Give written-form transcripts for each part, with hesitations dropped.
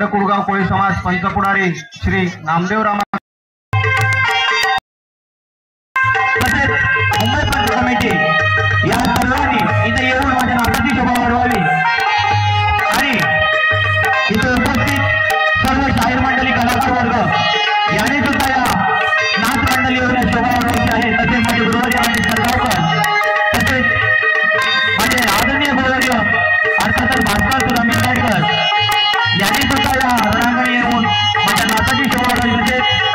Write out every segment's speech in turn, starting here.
अखंड कुळगाव कोळी समाज पंचपुढारी श्री नामदेव रामा तसेच मुंबई पंच कमिटी या सर्वांनी इथे येऊन माझ्या नाताची शोभा वाढवावी आणि इथे उपस्थित सर्व शाहीर मंडळी कलाकार वर्ग यांनी सुद्धा या नाच मंडळीवर शोभा वाढवायची आहे। तसेच माझे गुरुवारी आणि सरगावकर तसेच माझे आदरणीय गुरुवर्य अर्थातच भास्कर सुद्धा मिरवाडकर यांनी सुद्धा या रणांगणी येऊन माझ्या नाताची शोभा वाढवली। तसेच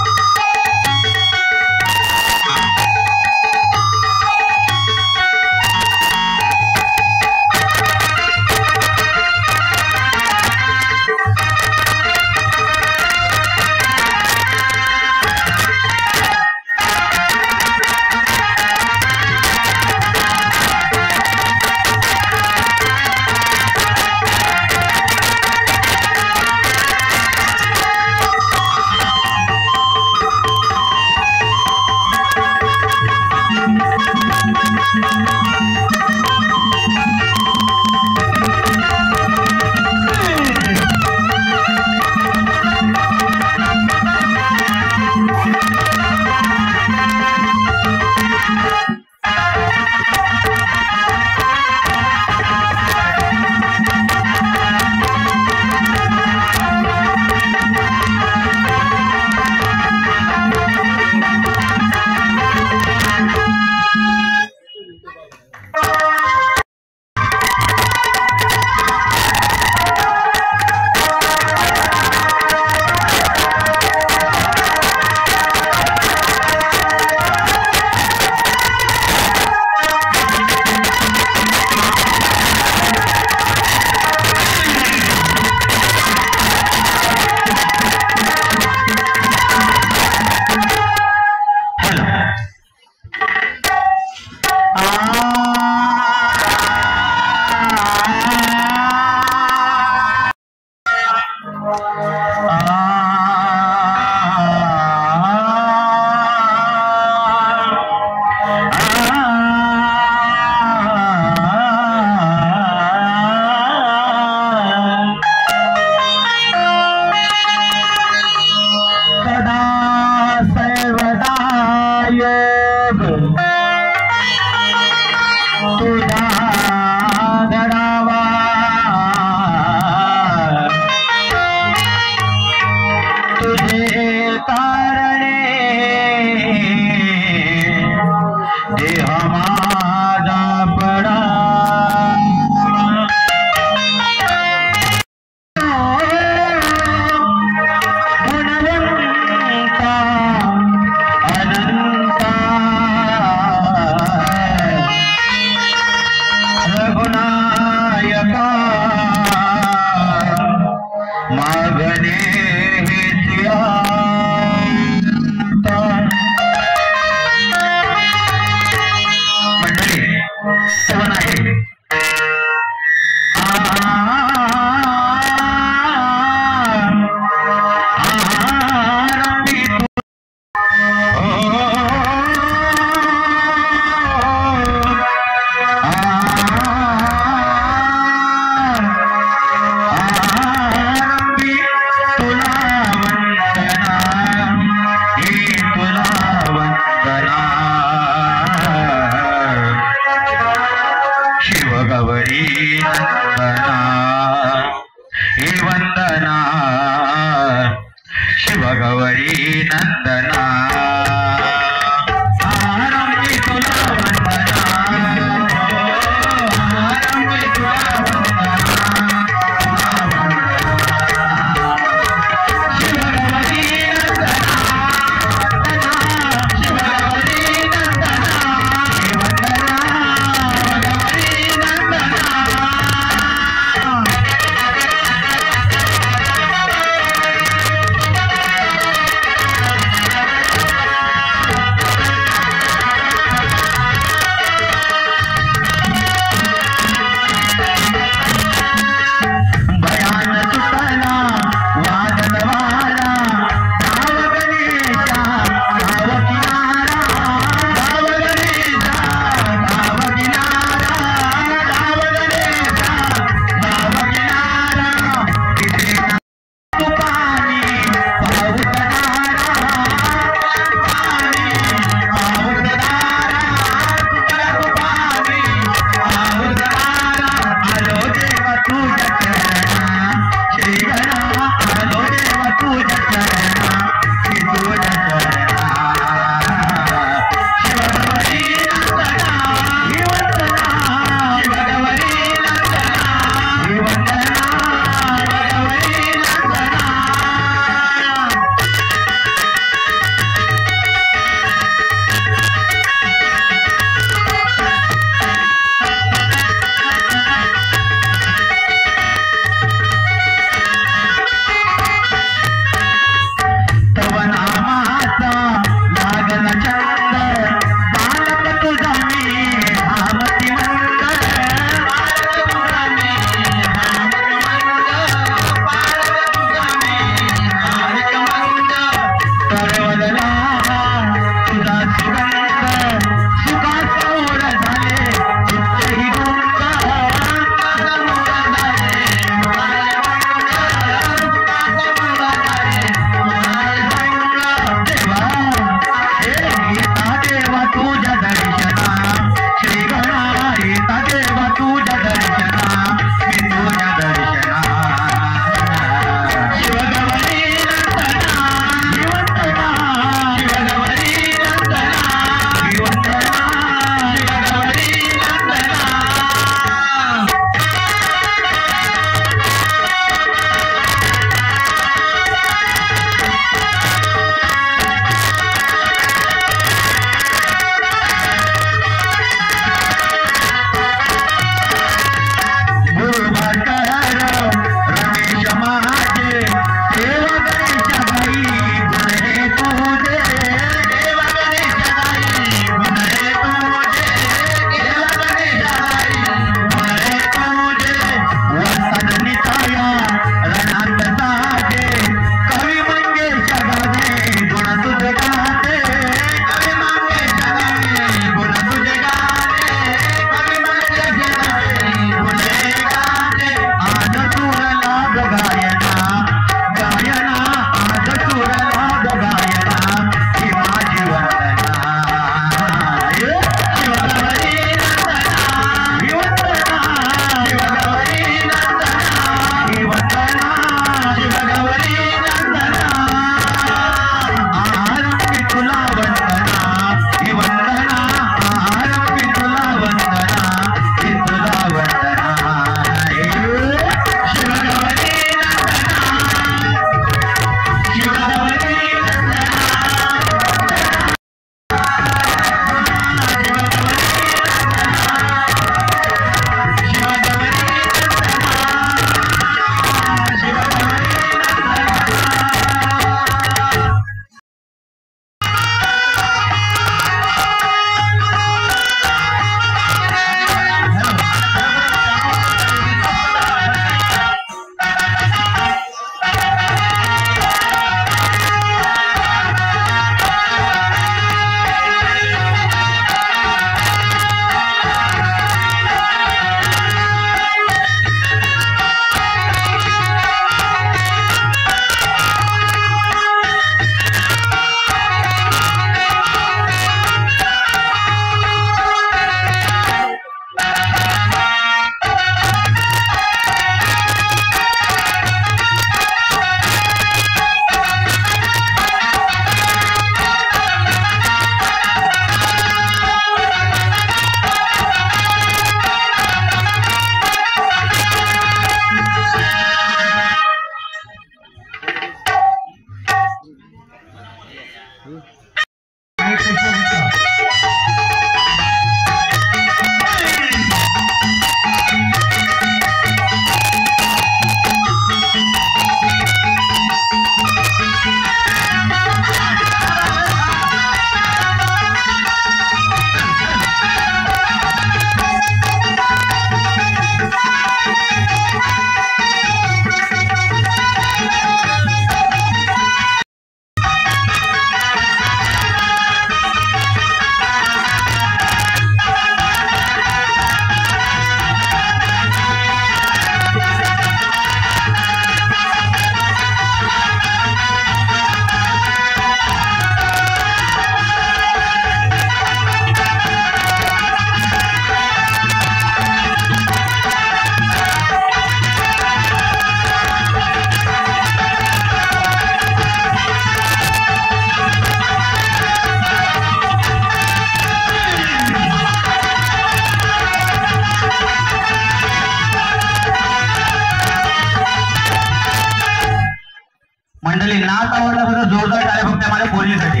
मंडळी नाच आवडला तर जोरदार टाळ्या फक्त माझ्या पोरीसाठी.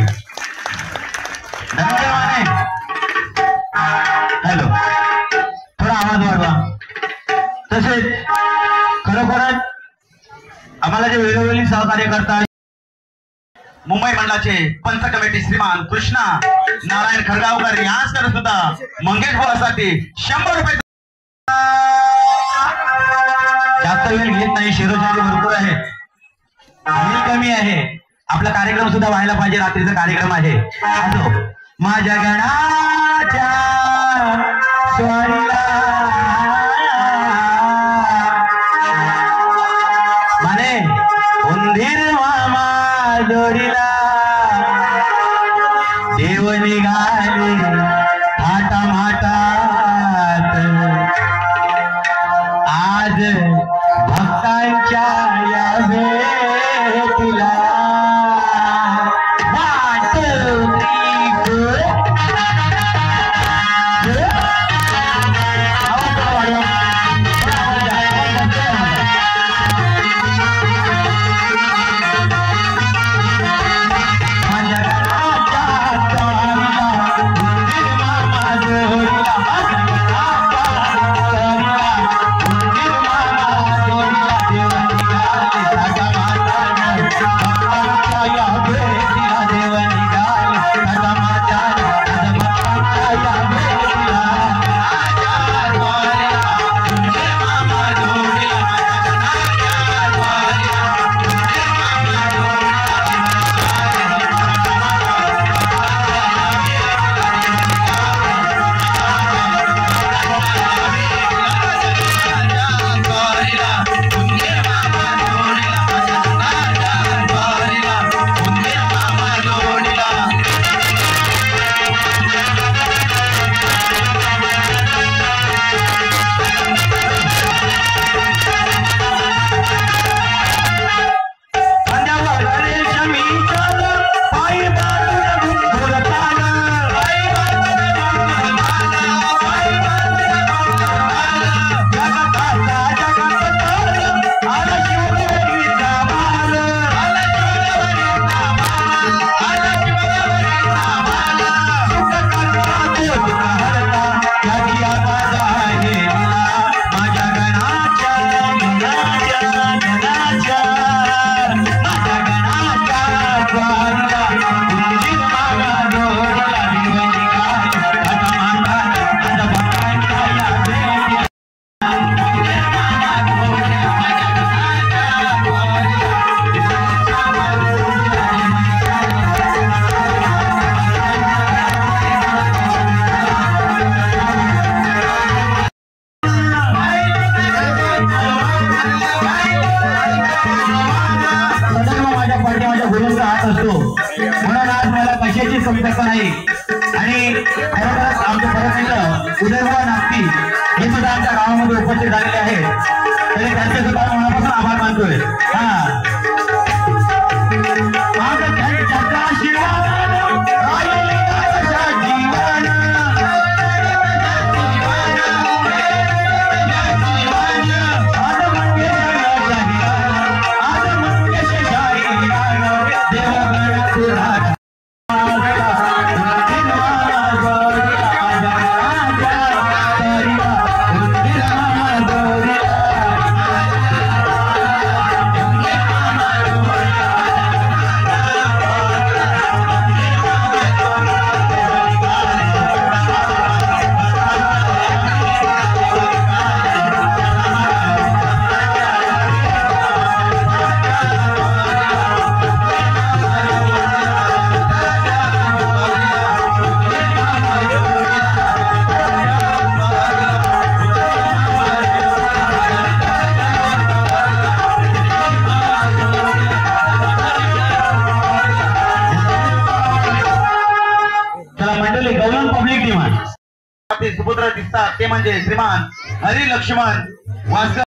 हॅलो, थोडा आवाज वाढवा. तसेच खरोखरच आम्हाला जे वेळोवेळी सहकार्य करतात मुंबई मंडळाचे पंच कमिटी श्रीमान कृष्णा नारायण खडगावकर यांच्याकडे सुद्धा मंगेश भाऊसाठी 100 रुपये. जास्त वेळ घेत नाही, शिरोशाही भरपूर आहे, वेळ कमी आहे. आपला कार्यक्रम सुद्धा व्हायला पाहिजे, रात्रीचा कार्यक्रम आहे. असो माझ्या गणाच्या स्वारीला माने उंदीर मामा जोडीला देव निघाले थाटा माटात आज भक्तांच्या या भेटीला. 1 2 3 4 कविता नाही. आणि खरोखरच आमचे परत उदयभाऊ नागती हे सुद्धा आमच्या गावामध्ये उपस्थित झालेले आहेत, तरी त्यांचे सुद्धा मनापासून आभार मानतोय. देवा ते म्हणजे श्रीमान हरी लक्ष्मण वासकर।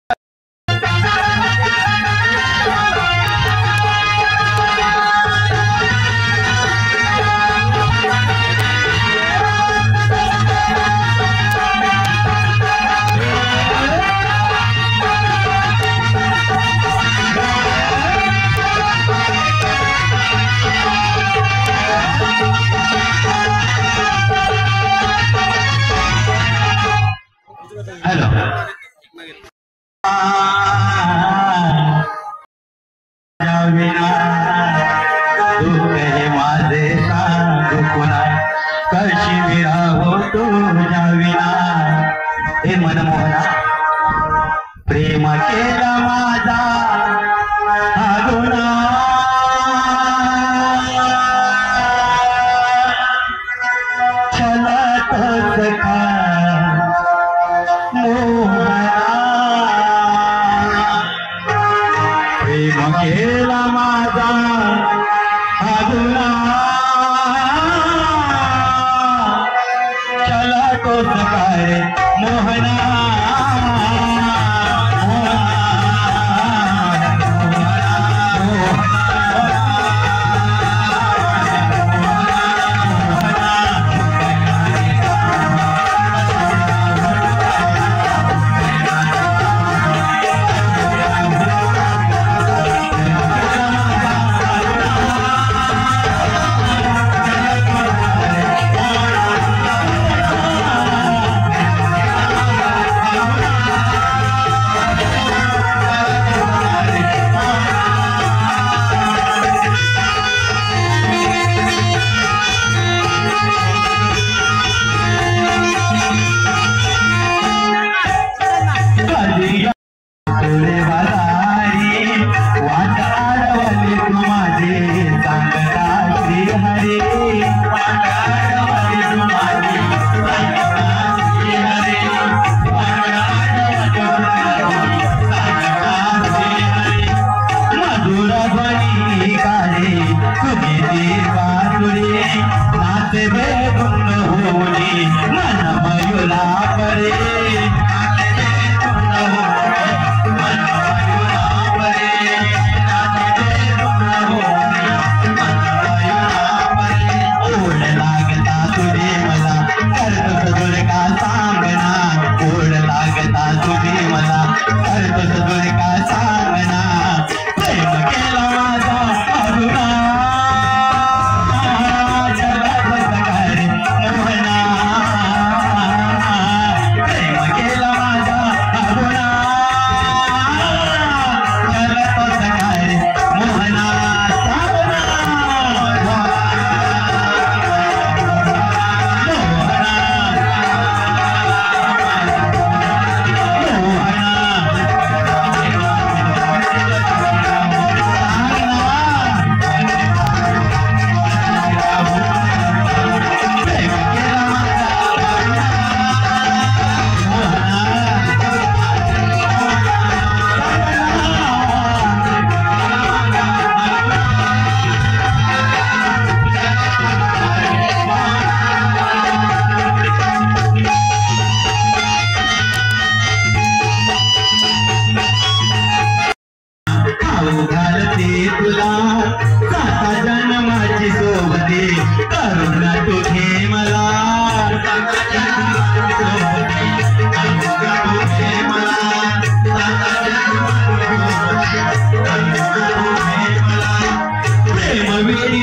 हॅलो विना तू केले माझे सांगू पुन्हा कशी विरा हो तुझ्या विना हे मनमोहना प्रेम केला माझा अगुना चला तोच का प्रेम केला माझा अगुना चला तो सकाळ मोहना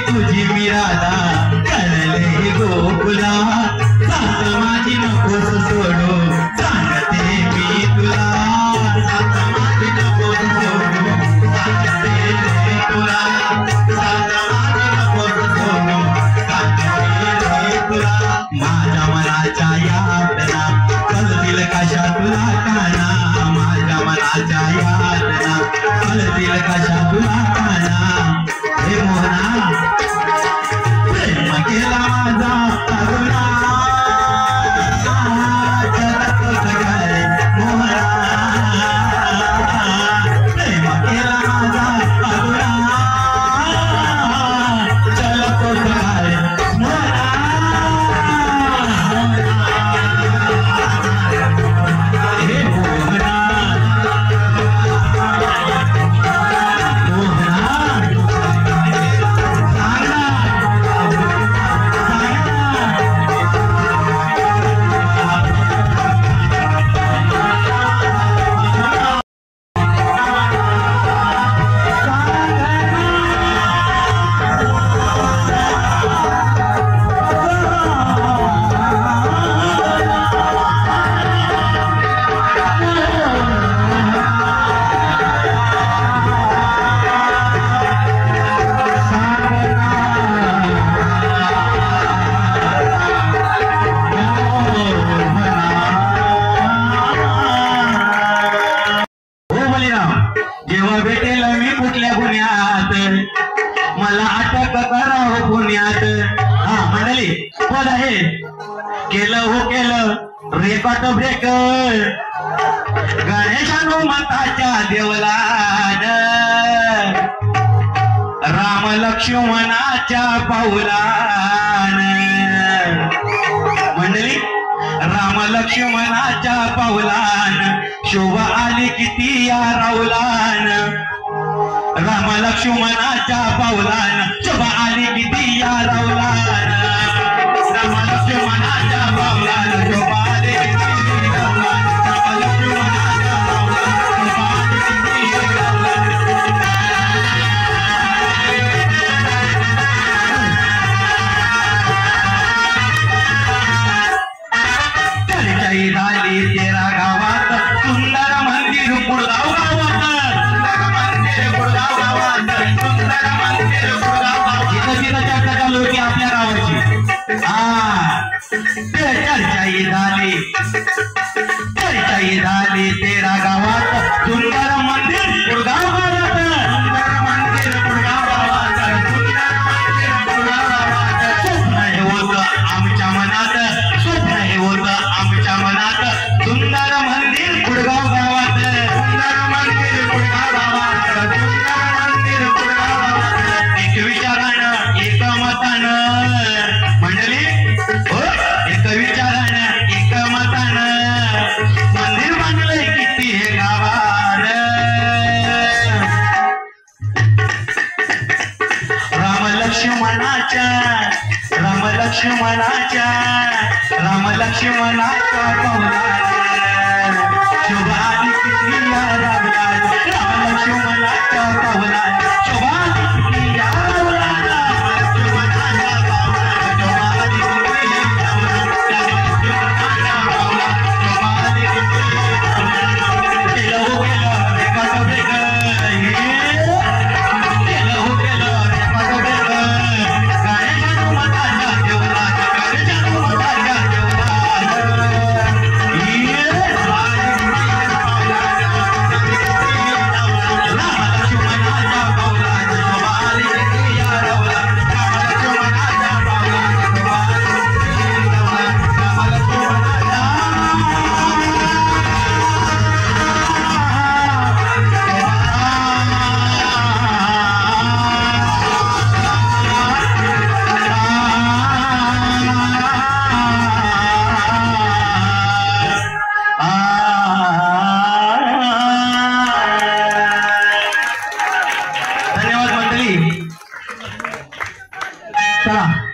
तुझी मिरादा कळले गोकुला सात माझी नकोस सोडू सांगते मी तुला सात माझी नकोस सोडू सांगते मी तुला सात माझी नकोस सोडू सांगते मी तुला माझ्या मनाच्या यातना कळतील कशा तुला काना माझ्या मनाच्या यातना कळतील कशा तुला काना हे मोहना प्रेम केला माझा अगुना चला तो सकाळी मोहना प्रेम केला माझा अगुना चला तो सकाळी मोहना नाटक करावं पुण्यात. हा मंडळी पद आहे, केलं हो केलं रेकॉर्ड ब्रेक गणेशानुमताच्या देवलान, राम लक्ष्मणाच्या पाऊलान. मंडळी राम लक्ष्मणाच्या पाऊलान शोभा आली किती या राऊलान. राम लक्ष्मणाच्या पाऊलान शोभा आली किती या राऊलान. राम लक्ष्मणाच्या पाऊलान शोभा आली किती या राऊलान. राम लक्ष्मणाच्या पाऊलान शोभा आली किती या राऊलान. चर्चाई झाली तेरा गावात सुंदर मंदिर गुडगाव गावात. गुडगाव गावात सुंदर मंदिर गुडगाव गावात. इथं तिथं चर्चा चालू होती आपल्या गावाची. हा चर्चाई झाली तेरा गावात सुंदर मंदिर गुडगाव गावात. सुंदर मंदिर गुडगाव गावात. सुंदर मंदिर गुडगाव गावात. स्वप्न हे होतं आमच्या मनात, स्वप्न हे होतं आमच्या मनात सुंदर मंदिर गुडगाव गावात. सुंदर मंदिर गुडगाव गावात. सुंदर मंदिर गुडगाव गावात. एक विचारानं एक मतानं मंडळी हो, एक विचारानं एक मतानं मंदिर बांधलंय किती हे गावात. राम लक्ष्मणाच्या राम लक्ष्मणाच्या राम लक्ष्मणाच्या पावलान शोभा आली किती या रावलान. राम लक्ष्मणाच्या पावलान शोभा आली किती या रावलान. लक्ष्मणाच्या पावलान शोभा आली किती या रावलान. लक्ष्मणाच्या पावलान शोभा आली किती या रावलान. केलं हो केलं रेकॉर्ड ब्रेक. केलं हो केलं रेकॉर्ड ब्रेक गणेशानुमताच्या देवलान. गणेशानुमताच्या देवलान. राम लक्ष्मणाच्या पावलान शोभा आली किती या रावलान. राम लक्ष्मणाच्या पावलान शोभा आली किती या रावलान. राम लक्ष्मणाच्या धन्यवाद मंडळी. चला